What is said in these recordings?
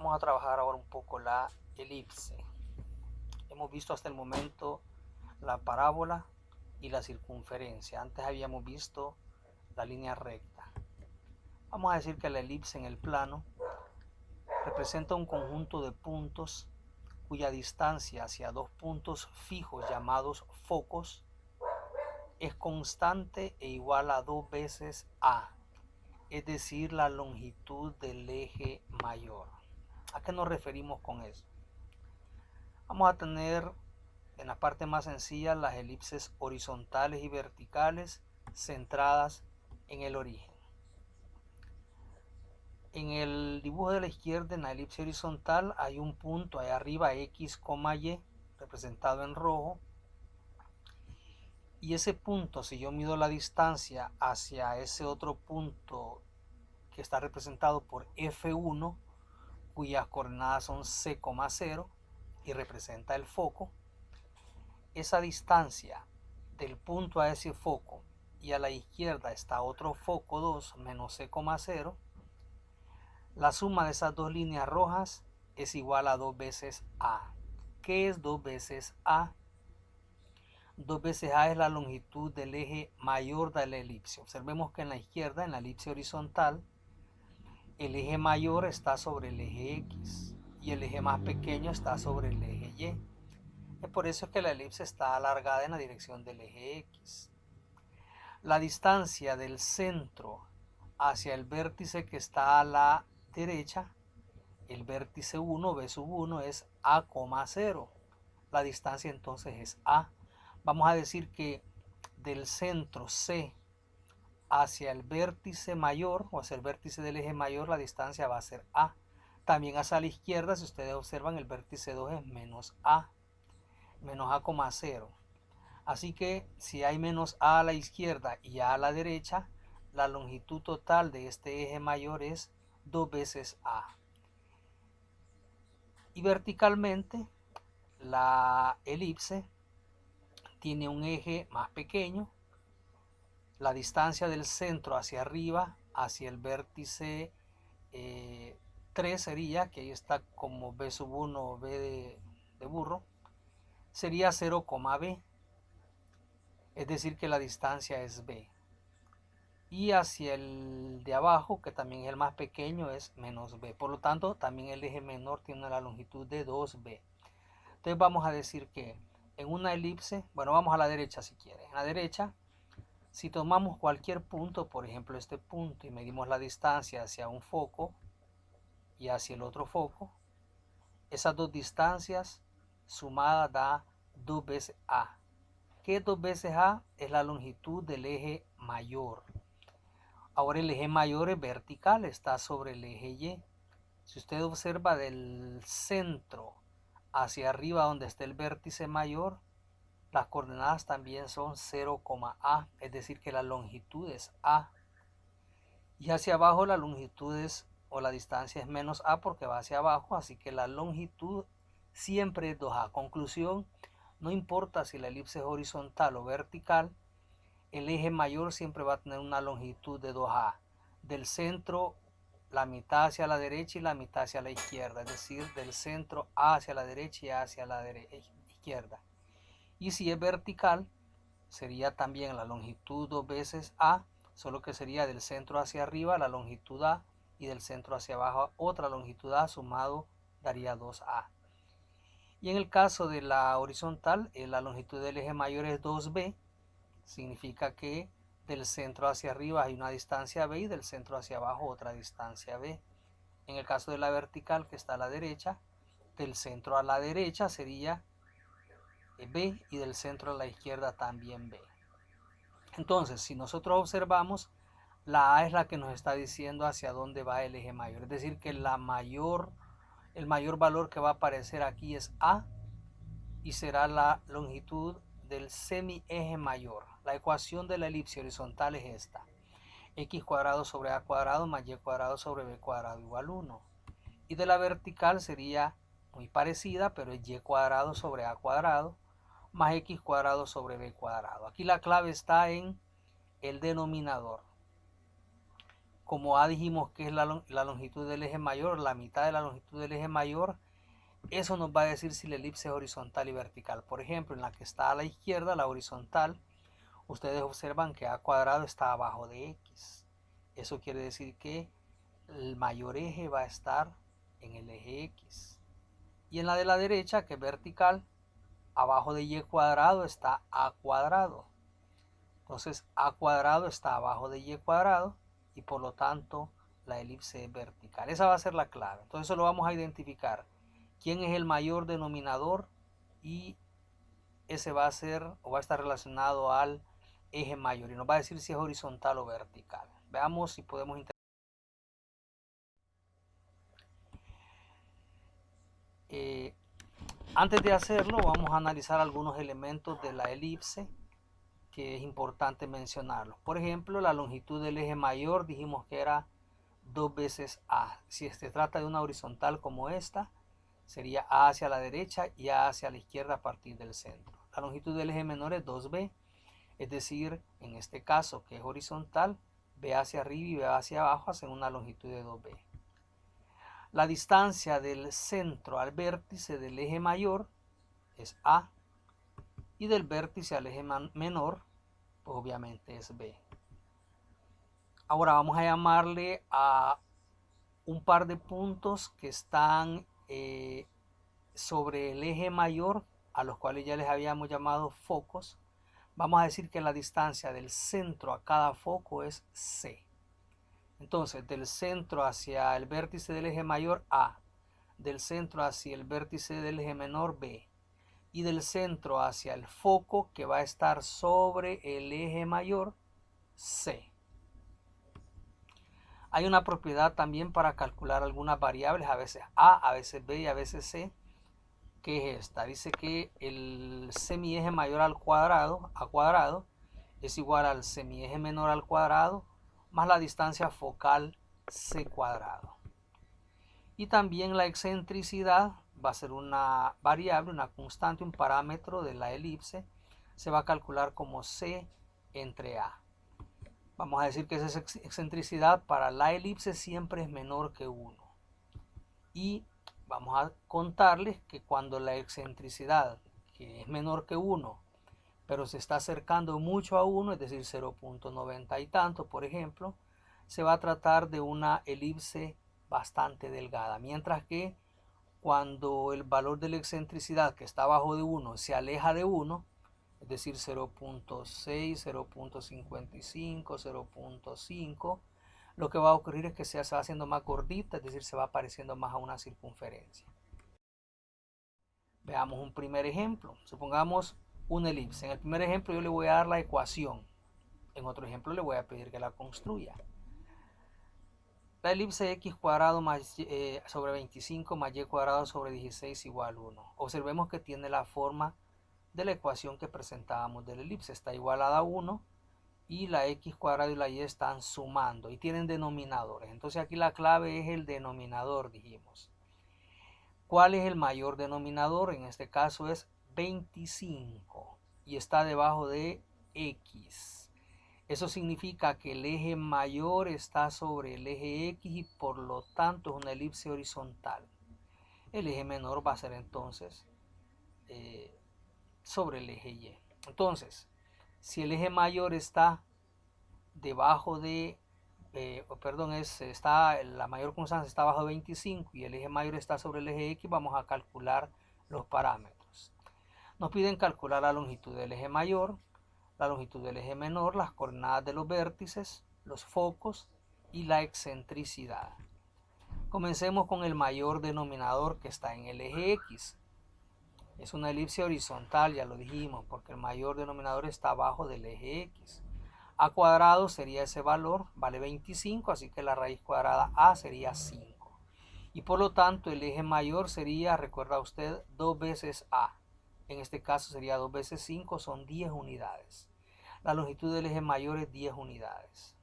Vamos a trabajar ahora un poco la elipse. Hemos visto hasta el momento la parábola y la circunferencia. Antes habíamos visto la línea recta. Vamos a decir que la elipse en el plano representa un conjunto de puntos cuya distancia hacia dos puntos fijos llamados focos es constante e igual a 2 veces a, es decir, la longitud del eje mayor. ¿A qué nos referimos con eso? Vamos a tener en la parte más sencilla las elipses horizontales y verticales centradas en el origen. En el dibujo de la izquierda, en la elipse horizontal, hay un punto ahí arriba, X, Y, representado en rojo. Y ese punto, si yo mido la distancia hacia ese otro punto que está representado por F1, cuyas coordenadas son C,0 y representa el foco, esa distancia del punto a ese foco y a la izquierda está otro foco 2 menos C,0, la suma de esas dos líneas rojas es igual a 2 veces A. ¿Qué es 2 veces A? 2 veces A es la longitud del eje mayor de la elipse. Observemos que en la izquierda, en la elipse horizontal, el eje mayor está sobre el eje X y el eje más pequeño está sobre el eje Y. Es por eso que la elipse está alargada en la dirección del eje X. La distancia del centro hacia el vértice que está a la derecha, el vértice 1, B1 es A,0. La distancia entonces es A. Vamos a decir que del centro C hacia el vértice mayor o hacia el vértice del eje mayor la distancia va a ser A. También hacia la izquierda, si ustedes observan, el vértice 2 es menos A, menos A,0. Así que si hay menos A a la izquierda y A a la derecha, la longitud total de este eje mayor es 2 veces A. Y verticalmente, la elipse tiene un eje más pequeño. La distancia del centro hacia arriba, hacia el vértice 3 sería, que ahí está como B1, B de burro, sería 0,B. Es decir que la distancia es B. Y hacia el de abajo, que también es el más pequeño, es menos B. Por lo tanto, también el eje menor tiene la longitud de 2B. Entonces vamos a decir que en una elipse, bueno, vamos a la derecha si quieren. En la derecha, si tomamos cualquier punto, por ejemplo este punto, y medimos la distancia hacia un foco y hacia el otro foco, esas dos distancias sumadas da 2 veces A. ¿Qué es 2 veces A? Es la longitud del eje mayor. Ahora el eje mayor es vertical, está sobre el eje Y. Si usted observa del centro hacia arriba donde está el vértice mayor, las coordenadas también son 0,A, es decir que la longitud es A. Y hacia abajo la longitud es, o la distancia es menos A porque va hacia abajo, así que la longitud siempre es 2A. Conclusión, no importa si la elipse es horizontal o vertical, el eje mayor siempre va a tener una longitud de 2A. Del centro, la mitad hacia la derecha y la mitad hacia la izquierda, es decir, del centro A hacia la derecha y A hacia la izquierda. Y si es vertical, sería también la longitud 2 veces A, solo que sería del centro hacia arriba la longitud A y del centro hacia abajo otra longitud A, sumado daría 2A. Y en el caso de la horizontal, la longitud del eje mayor es 2B, significa que del centro hacia arriba hay una distancia B y del centro hacia abajo otra distancia B. En el caso de la vertical, que está a la derecha, del centro a la derecha sería B y del centro a la izquierda también B. Entonces, si nosotros observamos, la A es la que nos está diciendo hacia dónde va el eje mayor. Es decir, que el mayor valor que va a aparecer aquí es A y será la longitud del semieje mayor. La ecuación de la elipse horizontal es esta. X cuadrado sobre A cuadrado más Y cuadrado sobre B cuadrado igual 1. Y de la vertical sería muy parecida, pero es Y cuadrado sobre A cuadrado más X cuadrado sobre B cuadrado. Aquí la clave está en el denominador. como A dijimos que es la longitud del eje mayor, la mitad de la longitud del eje mayor, eso nos va a decir si la elipse es horizontal y vertical. Por ejemplo, en la que está a la izquierda, la horizontal, ustedes observan que A cuadrado está abajo de X. Eso quiere decir que el mayor eje va a estar en el eje X. Y en la de la derecha, que es vertical, abajo de Y cuadrado está A cuadrado. Entonces A cuadrado está abajo de Y cuadrado y por lo tanto la elipse es vertical. Esa va a ser la clave. Entonces eso lo vamos a identificar. ¿Quién es el mayor denominador? Y ese va a ser o va a estar relacionado al eje mayor y nos va a decir si es horizontal o vertical. Veamos si podemos antes de hacerlo vamos a analizar algunos elementos de la elipse que es importante mencionarlos. Por ejemplo, la longitud del eje mayor dijimos que era 2 veces A. Si se trata de una horizontal como esta, sería A hacia la derecha y A hacia la izquierda a partir del centro. La longitud del eje menor es 2B, es decir, en este caso que es horizontal, B hacia arriba y B hacia abajo hacen una longitud de 2B. La distancia del centro al vértice del eje mayor es A y del vértice al eje menor, pues obviamente es B. Ahora vamos a llamarle a un par de puntos que están sobre el eje mayor, a los cuales ya les habíamos llamado focos. Vamos a decir que la distancia del centro a cada foco es C. Entonces, del centro hacia el vértice del eje mayor A, del centro hacia el vértice del eje menor B, y del centro hacia el foco que va a estar sobre el eje mayor C. Hay una propiedad también para calcular algunas variables, a veces A, a veces B y a veces C, que es esta. Dice que el semieje mayor al cuadrado, A cuadrado, es igual al semieje menor al cuadrado más la distancia focal C cuadrado. Y también la excentricidad va a ser una variable, una constante, un parámetro de la elipse. Se va a calcular como C entre A. Vamos a decir que esa excentricidad para la elipse siempre es menor que 1. Y vamos a contarles que cuando la excentricidad, que es menor que 1, pero se está acercando mucho a 1, es decir 0.90 y tanto, por ejemplo, se va a tratar de una elipse bastante delgada. Mientras que cuando el valor de la excentricidad, que está abajo de 1, se aleja de 1, es decir 0.6, 0.55, 0.5, lo que va a ocurrir es que se va haciendo más gordita, es decir, se va pareciendo más a una circunferencia. Veamos un primer ejemplo. Supongamos una elipse. En el primer ejemplo yo le voy a dar la ecuación. En otro ejemplo le voy a pedir que la construya. La elipse x cuadrado más, sobre 25 más y cuadrado sobre 16 igual 1. Observemos que tiene la forma de la ecuación que presentábamos de la elipse. Está igualada a 1 y la x cuadrado y la y están sumando y tienen denominadores. Entonces aquí la clave es el denominador, dijimos. ¿Cuál es el mayor denominador? En este caso es 25 y está debajo de x. Eso significa que el eje mayor está sobre el eje x y por lo tanto es una elipse horizontal. El eje menor va a ser entonces sobre el eje y. Entonces, si el eje mayor está debajo de, la mayor constante está abajo de 25 y el eje mayor está sobre el eje x, vamos a calcular los parámetros. Nos piden calcular la longitud del eje mayor, la longitud del eje menor, las coordenadas de los vértices, los focos y la excentricidad. Comencemos con el mayor denominador que está en el eje x. Es una elipse horizontal, ya lo dijimos, porque el mayor denominador está abajo del eje x. A cuadrado sería ese valor, vale 25, así que la raíz cuadrada A sería 5. Y por lo tanto el eje mayor sería, recuerda usted, 2 veces A. En este caso sería 2 veces 5, son 10 unidades. La longitud del eje mayor es 10 unidades.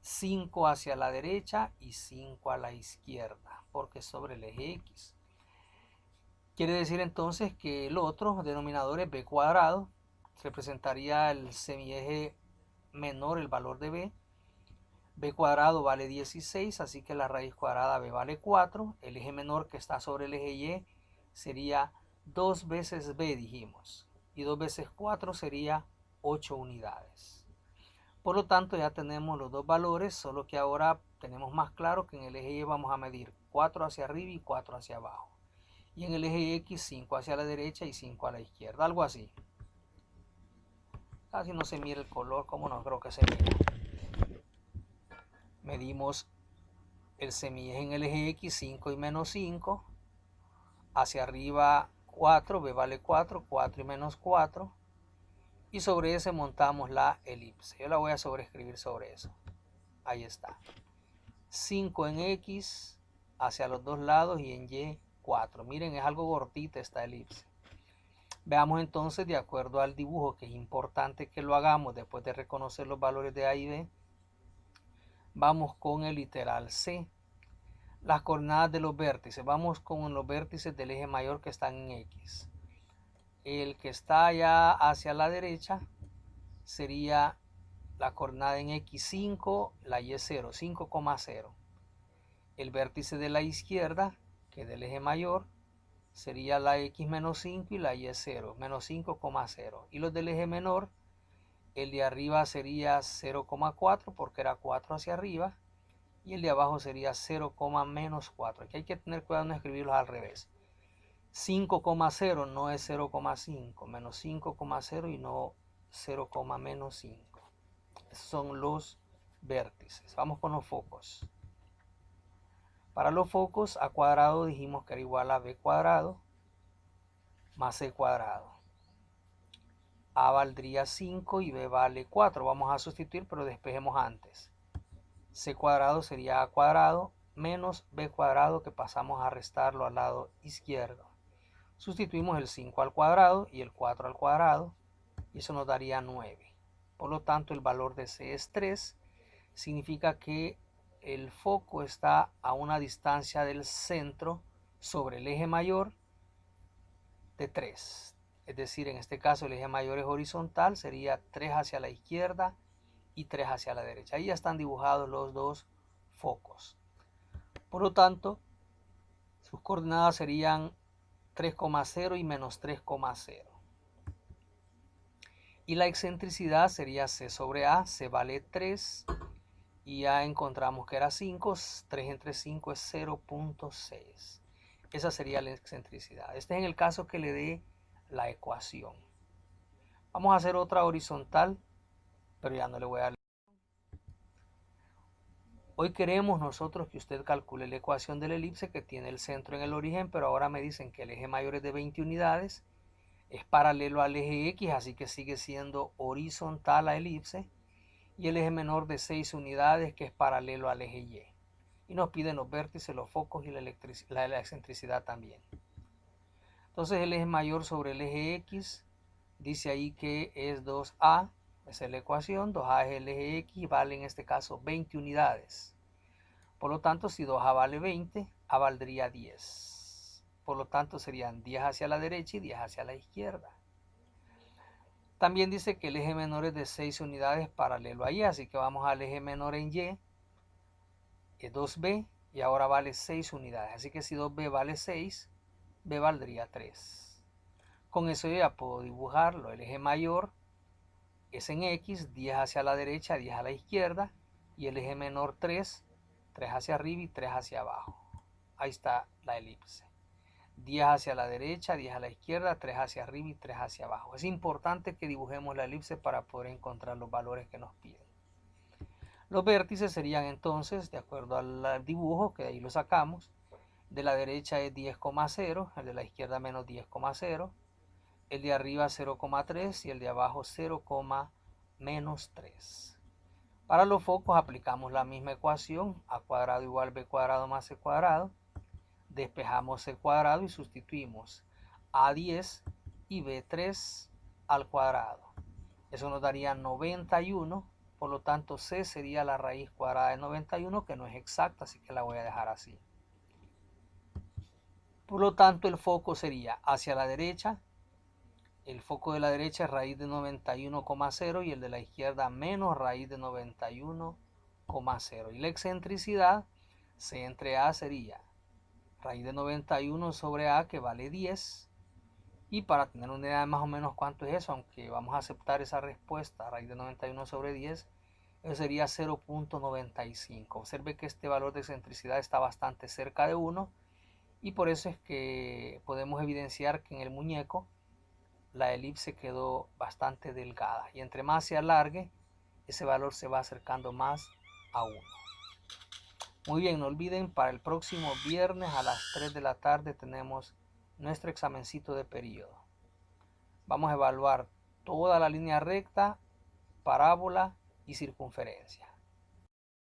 5 hacia la derecha y 5 a la izquierda, porque es sobre el eje X. Quiere decir entonces que el otro denominador es B cuadrado, representaría el semieje menor, el valor de B. b cuadrado vale 16, así que la raíz cuadrada b vale 4. El eje menor que está sobre el eje y sería 2 veces b, dijimos. Y 2 veces 4 sería 8 unidades. Por lo tanto, ya tenemos los dos valores, solo que ahora tenemos más claro que en el eje y vamos a medir 4 hacia arriba y 4 hacia abajo. Y en el eje X, 5 hacia la derecha y 5 a la izquierda, algo así. Casi no se mira el color, como no creo que se mira. Medimos el semieje en el eje X, 5 y menos 5. Hacia arriba 4, b vale 4, 4 y menos 4. Y sobre ese montamos la elipse. Yo la voy a sobreescribir sobre eso. Ahí está. 5 en X hacia los dos lados y en Y 4. Miren, es algo gordita esta elipse. Veamos entonces, de acuerdo al dibujo, que es importante que lo hagamos después de reconocer los valores de A y B. Vamos con el literal C. Las coordenadas de los vértices. Vamos con los vértices del eje mayor que están en X. El que está allá hacia la derecha sería la coordenada en X5, la Y0, 5,0. El vértice de la izquierda, que es del eje mayor, sería la X menos 5 y la Y0, menos 5,0. Y los del eje menor, el de arriba sería 0,4 porque era 4 hacia arriba. Y el de abajo sería 0, menos 4. Aquí hay que tener cuidado no escribirlos al revés. 5,0 no es 0,5, menos 5,0 y no 0, menos 5. Esos son los vértices. Vamos con los focos. Para los focos, a cuadrado dijimos que era igual a b cuadrado más c cuadrado. A valdría 5 y b vale 4. Vamos a sustituir, pero despejemos antes. C cuadrado sería a cuadrado menos b cuadrado, que pasamos a restarlo al lado izquierdo. Sustituimos el 5 al cuadrado y el 4 al cuadrado y eso nos daría 9. Por lo tanto, el valor de C es 3. Significa que el foco está a una distancia del centro sobre el eje mayor de 3. Es decir, en este caso el eje mayor es horizontal, sería 3 hacia la izquierda y 3 hacia la derecha. Ahí ya están dibujados los dos focos. Por lo tanto, sus coordenadas serían 3,0 y menos 3,0. Y la excentricidad sería C sobre A. C vale 3 y ya encontramos que era 5. 3 entre 5 es 0,6. Esa sería la excentricidad. Este es en el caso que le dé la ecuación. Vamos a hacer otra horizontal, pero ya no le voy a dar. Hoy queremos nosotros que usted calcule la ecuación de la elipse que tiene el centro en el origen, pero ahora me dicen que el eje mayor es de 20 unidades, es paralelo al eje X, así que sigue siendo horizontal la elipse, y el eje menor de 6 unidades, que es paralelo al eje Y. Y nos piden los vértices, los focos y la excentricidad también. Entonces el eje mayor sobre el eje X dice ahí que es 2A. Esa es la ecuación. 2A es el eje X, vale en este caso 20 unidades. Por lo tanto, si 2A vale 20, A valdría 10. Por lo tanto, serían 10 hacia la derecha y 10 hacia la izquierda. También dice que el eje menor es de 6 unidades paralelo a Y, así que vamos al eje menor en Y, es 2B, y ahora vale 6 unidades. Así que si 2B vale 6, B valdría 3. Con eso yo ya puedo dibujarlo. El eje mayor es en X, 10 hacia la derecha, 10 a la izquierda, y el eje menor 3, 3 hacia arriba y 3 hacia abajo. Ahí está la elipse. 10 hacia la derecha, 10 a la izquierda, 3 hacia arriba y 3 hacia abajo. Es importante que dibujemos la elipse para poder encontrar los valores que nos piden. Los vértices serían entonces, de acuerdo al dibujo, que de ahí lo sacamos, de la derecha es 10,0, el de la izquierda menos 10,0, el de arriba 0,3 y el de abajo 0, menos 3. Para los focos aplicamos la misma ecuación, a cuadrado igual b cuadrado más c cuadrado. Despejamos c cuadrado y sustituimos a 10 y b3 al cuadrado. Eso nos daría 91, por lo tanto c sería la raíz cuadrada de 91, que no es exacta, así que la voy a dejar así. Por lo tanto, el foco sería hacia la derecha. El foco de la derecha es raíz de 91,0 y el de la izquierda menos raíz de 91,0. 6,0. Y la excentricidad, C entre A sería raíz de 91 sobre A, que vale 10. Y para tener una idea de más o menos cuánto es eso, aunque vamos a aceptar esa respuesta, raíz de 91 sobre 10, eso sería 0,95. Observe que este valor de excentricidad está bastante cerca de 1 y por eso es que podemos evidenciar que en el muñeco la elipse quedó bastante delgada y entre más se alargue, ese valor se va acercando más a 1. Muy bien, no olviden, para el próximo viernes a las 3 de la tarde tenemos nuestro examencito de periodo. Vamos a evaluar toda la línea recta, parábola y circunferencia.